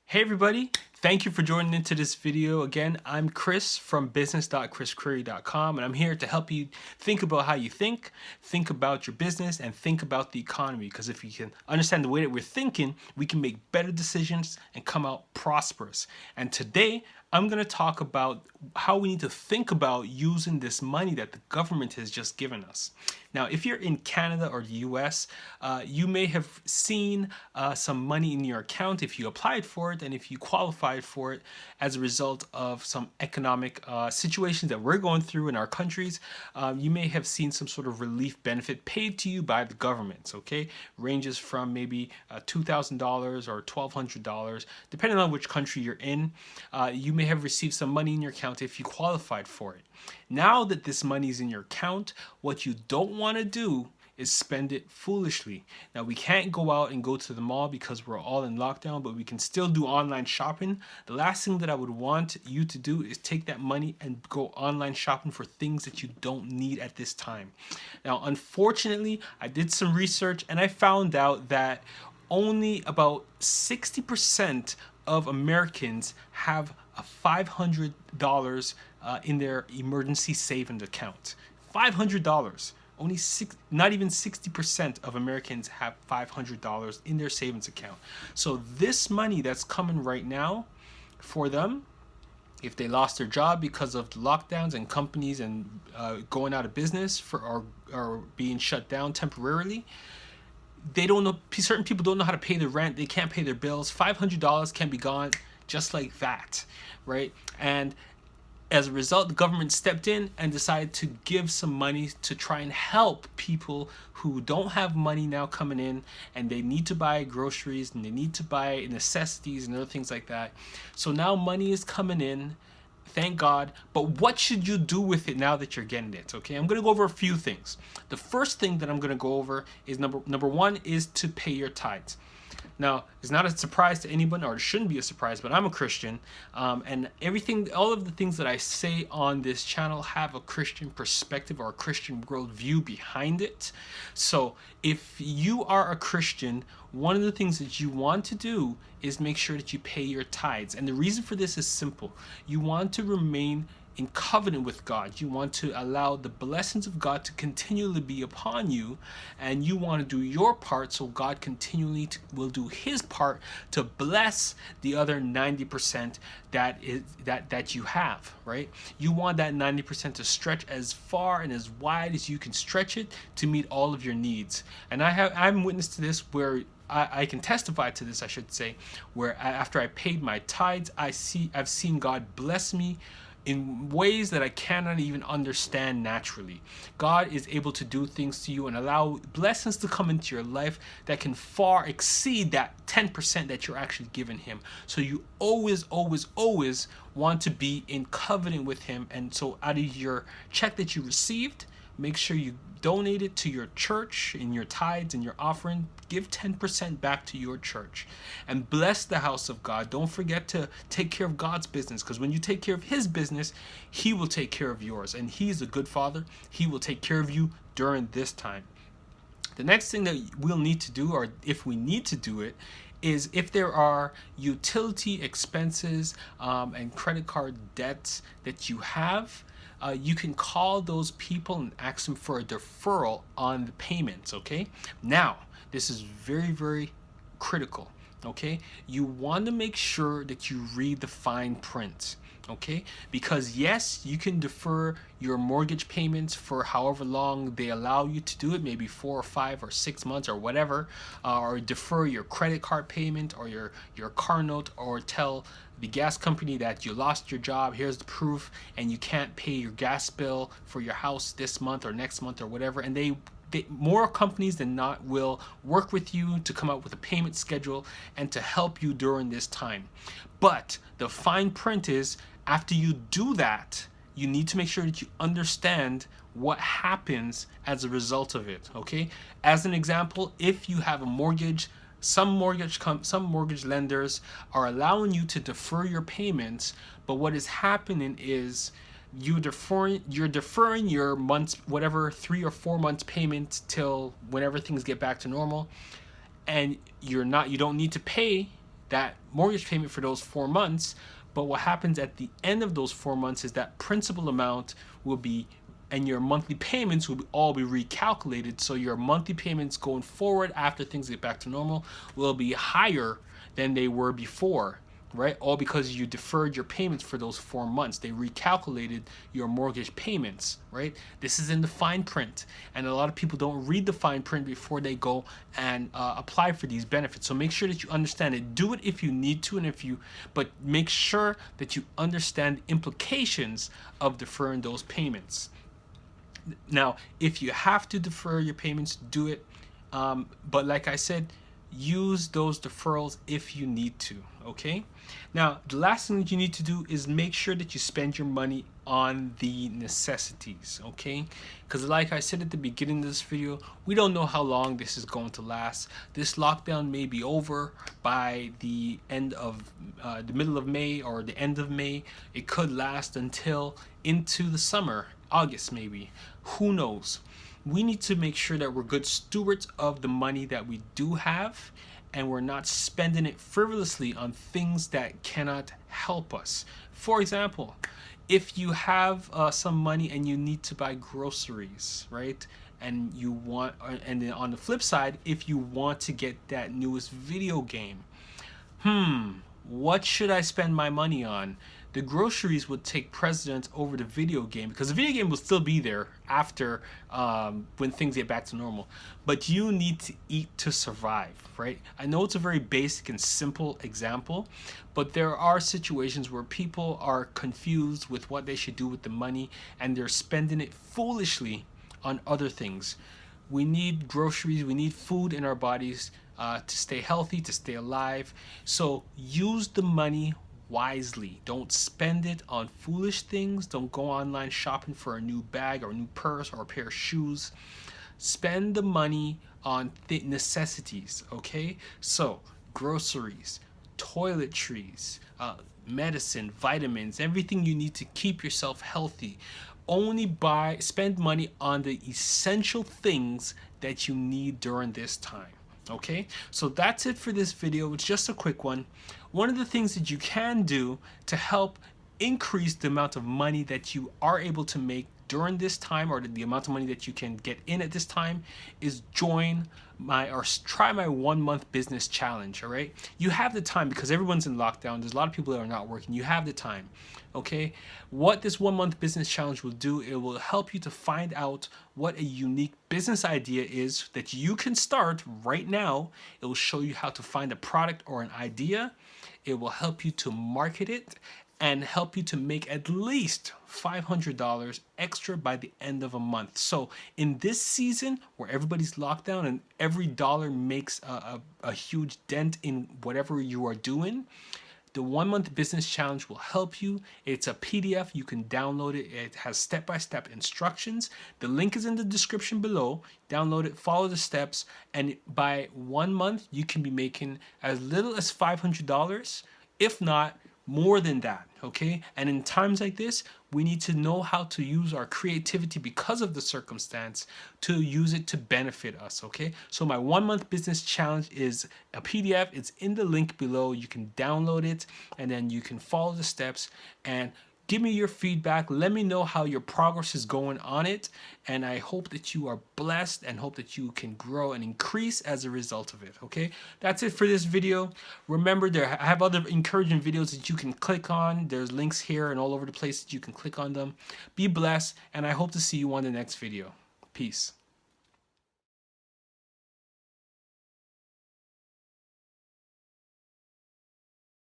Hey everybody, thank you for joining into this video. Again, I'm Chris from business.chrisquery.com, and I'm here to help you think about how you think about your business, and think about the economy. Because if you can understand the way that we're thinking, we can make better decisions and come out prosperous. And today, I'm going to talk about how we need to think about using this money that the government has just given us. Now, if you're in Canada or the US, you may have seen some money in your account if you applied for it and if you qualified for it as a result of some economic situations that we're going through in our countries. You may have seen some sort of relief benefit paid to you by the government, okay? Ranges from maybe $2,000 or $1,200, depending on which country you're in. You may have received some money in your account if you qualified for it. Now that this money is in your account, what you don't want to do is spend it foolishly. Now, we can't go out and go to the mall because we're all in lockdown, but we can still do online shopping. The last thing that I would want you to do is take that money and go online shopping for things that you don't need at this time. Now, unfortunately, I did some research and I found out that only about 60% of Americans have a $500 in their emergency savings account. $500. Not even 60% of Americans have $500 in their savings account. So this money that's coming right now for them, if they lost their job because of the lockdowns and companies and going out of business or being shut down temporarily, they don't know. Certain people don't know how to pay their rent. They can't pay their bills. $500 can be gone just like that, right? And as a result, the government stepped in and decided to give some money to try and help people who don't have money now coming in, and they need to buy groceries and they need to buy necessities and other things like that. So now money is coming in. Thank God. But what should you do with it now that you're getting it? Okay, I'm going to go over a few things. The first thing that I'm going to go over is number one is to pay your tithes. Now, it's not a surprise to anyone, or it shouldn't be a surprise, but I'm a Christian, and all of the things that I say on this channel have a Christian perspective or a Christian worldview behind it. So, if you are a Christian, one of the things that you want to do is make sure that you pay your tithes. And the reason for this is simple. You want to remain in covenant with God. You want to allow the blessings of God to continually be upon you, and you want to do your part so God continually will do his part to bless the other 90% that you have, right? You want that 90% to stretch as far and as wide as you can stretch it to meet all of your needs. And I'm witness to this where I can testify to this, I should say, where after I paid my tithes, I've seen God bless me in ways that I cannot even understand naturally. God is able to do things to you and allow blessings to come into your life that can far exceed that 10% that you're actually giving him. So you always, always, always want to be in covenant with him. And so out of your check that you received, make sure you donate it to your church in your tithes and your offering. Give 10% back to your church and bless the house of God. Don't forget to take care of God's business, because when you take care of his business, he will take care of yours. And he's a good father. He will take care of you during this time. The next thing that we'll need to do, or if we need to do it, is if there are utility expenses and credit card debts that you have, you can call those people and ask them for a deferral on the payments, okay? Now, this is very, very critical, okay? You want to make sure that you read the fine print, okay? Because yes, you can defer your mortgage payments for however long they allow you to do it, maybe 4 or 5 or 6 months or whatever, or defer your credit card payment or your car note, or tell the gas company that you lost your job, here's the proof, and you can't pay your gas bill for your house this month or next month or whatever. And more companies than not will work with you to come up with a payment schedule and to help you during this time. But the fine print is, after you do that, you need to make sure that you understand what happens as a result of it, okay? As an example, if you have a mortgage, some mortgage lenders are allowing you to defer your payments, but what is happening is you're deferring your months, whatever 3 or 4 months payments till whenever things get back to normal, and you don't need to pay that mortgage payment for those 4 months. But what happens at the end of those 4 months is that principal amount will be, and your monthly payments will all be recalculated. So your monthly payments going forward after things get back to normal will be higher than they were before, right? All because you deferred your payments for those 4 months. They recalculated your mortgage payments, right? This is in the fine print, and a lot of people don't read the fine print before they go and apply for these benefits. So make sure that you understand it. Do it if you need to, but make sure that you understand the implications of deferring those payments. Now, if you have to defer your payments, do it. But like I said, use those deferrals if you need to, okay? Now, the last thing that you need to do is make sure that you spend your money on the necessities, okay? Because like I said at the beginning of this video, we don't know how long this is going to last. This lockdown may be over by the end of the middle of May or the end of May. It could last until into the summer, August maybe. Who knows? We need to make sure that we're good stewards of the money that we do have, and we're not spending it frivolously on things that cannot help us. For example, if you have some money and you need to buy groceries, right? And then on the flip side, if you want to get that newest video game, what should I spend my money on? The groceries would take precedence over the video game, because the video game will still be there after when things get back to normal. But you need to eat to survive, right? I know it's a very basic and simple example, but there are situations where people are confused with what they should do with the money, and they're spending it foolishly on other things. We need groceries, we need food in our bodies to stay healthy, to stay alive. So use the money wisely. Don't spend it on foolish things. Don't go online shopping for a new bag or a new purse or a pair of shoes. Spend the money on necessities, okay? So groceries, toiletries, medicine, vitamins, everything you need to keep yourself healthy. Only spend money on the essential things that you need during this time. Okay, so that's it for this video. It's just a quick one. One of the things that you can do to help increase the amount of money that you are able to make during this time, or the amount of money that you can get in at this time, is try my 1 month business challenge. All right, you have the time because everyone's in lockdown. There's a lot of people that are not working. You have the time. Okay, what this 1 month business challenge will do, it will help you to find out what a unique business idea is that you can start right now. It will show you how to find a product or an idea. It will help you to market it and help you to make at least $500 extra by the end of a month. So in this season where everybody's locked down and every dollar makes a huge dent in whatever you are doing, the 1 month business challenge will help you. It's a PDF. You can download it. It has step-by-step instructions. The link is in the description below. Download it, follow the steps, and by 1 month, you can be making as little as $500, if not more than that, okay? And in times like this, we need to know how to use our creativity because of the circumstance to use it to benefit us, okay? So my 1 month business challenge is a PDF. It's in the link below. You can download it, and then you can follow the steps and give me your feedback. Let me know how your progress is going on it, and I hope that you are blessed and hope that you can grow and increase as a result of it, okay? That's it for this video. Remember, I have other encouraging videos that you can click on. There's links here and all over the place that you can click on them. Be blessed, and I hope to see you on the next video. Peace.